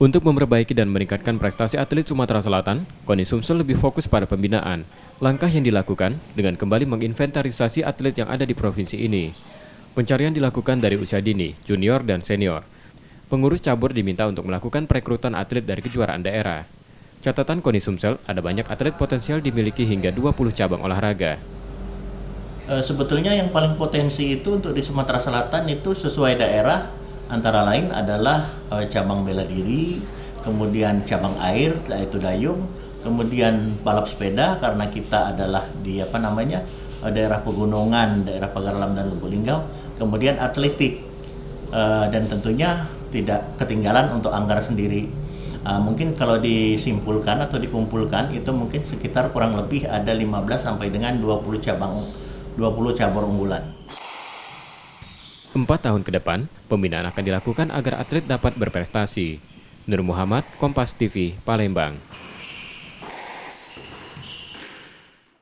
Untuk memperbaiki dan meningkatkan prestasi atlet Sumatera Selatan, KONI Sumsel lebih fokus pada pembinaan. Langkah yang dilakukan dengan kembali menginventarisasi atlet yang ada di provinsi ini. Pencarian dilakukan dari usia dini, junior, dan senior. Pengurus cabur diminta untuk melakukan perekrutan atlet dari kejuaraan daerah. Catatan KONI Sumsel, ada banyak atlet potensial dimiliki hingga 20 cabang olahraga. Sebetulnya yang paling potensi itu untuk di Sumatera Selatan itu sesuai daerah, antara lain adalah cabang bela diri, kemudian cabang air, yaitu dayung, kemudian balap sepeda karena kita adalah di daerah pegunungan, daerah Pagar Alam dan Lubuk Linggau, kemudian atletik, dan tentunya tidak ketinggalan untuk Anggar sendiri. Mungkin kalau disimpulkan atau dikumpulkan itu mungkin sekitar kurang lebih ada 15 sampai dengan 20 cabur unggulan. 4 tahun ke depan, pembinaan akan dilakukan agar atlet dapat berprestasi. Nur Muhammad, Kompas TV, Palembang.